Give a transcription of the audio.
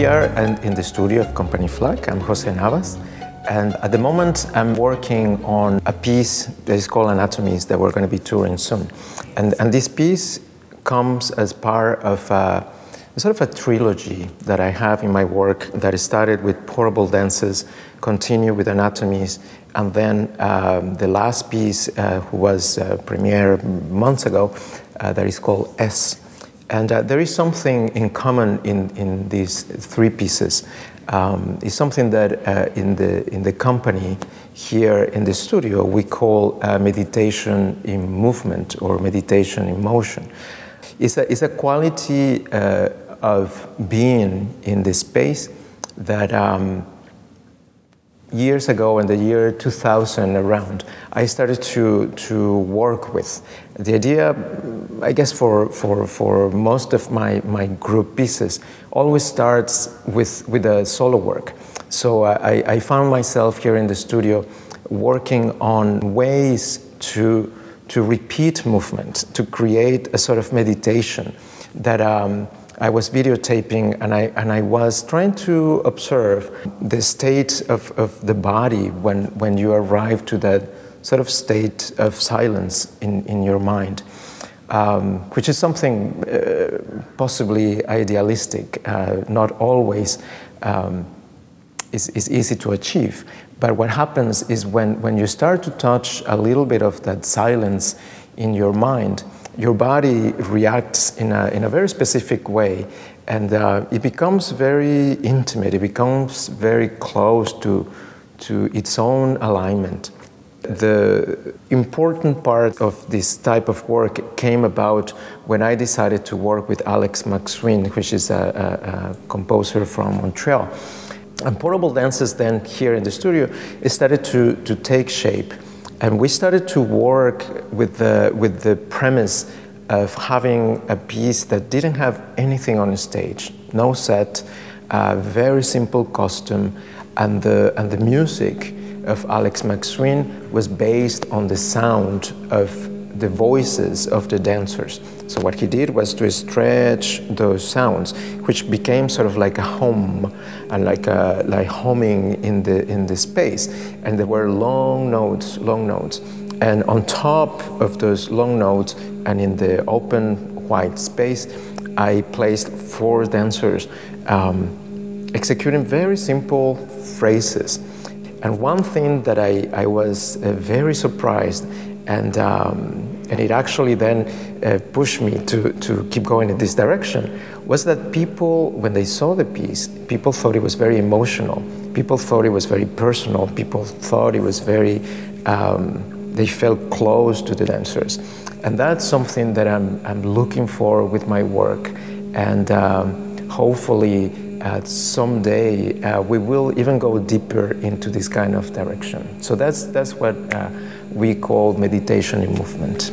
are in the studio of Company Flag. I'm José Navas, and at the moment I'm working on a piece that is called Anatomies that we're going to be touring soon. And this piece comes as part of sort of a trilogy that I have in my work that started with Portable Dances, continue with Anatomies, and then the last piece who was premiered months ago that is called S. And there is something in common in these three pieces. It's something that in the company here in the studio we call meditation in movement or meditation in motion. It's a quality of being in this space that years ago, in the year 2000 around, I started to work with. The idea, I guess for most of my group pieces, always starts with a solo work. So I found myself here in the studio working on ways to repeat movement, to create a sort of meditation that I was videotaping, and I was trying to observe the state of the body when you arrive to that sort of state of silence in your mind, which is something possibly idealistic, not always is easy to achieve. But what happens is when you start to touch a little bit of that silence in your mind, your body reacts in a very specific way, and it becomes very intimate. It becomes very close to its own alignment. The important part of this type of work came about when I decided to work with MacSween, which is a composer from Montreal. And Portable Dances then here in the studio, it started to take shape. And we started to work with the premise of having a piece that didn't have anything on the stage, no set, very simple costume, and the music of MacSween was based on the sound of the voices of the dancers. So what he did was to stretch those sounds, which became sort of like a hum and like humming in the space. And there were long notes. And on top of those long notes and in the open white space, I placed 4 dancers executing very simple phrases. And one thing that I was very surprised, and it actually then pushed me to keep going in this direction, was that people, when they saw the piece, people thought it was very emotional. People thought it was very personal. People thought it was very, they felt close to the dancers. And that's something that I'm looking for with my work. And hopefully someday we will even go deeper into this kind of direction. So that's what we call meditation in movement.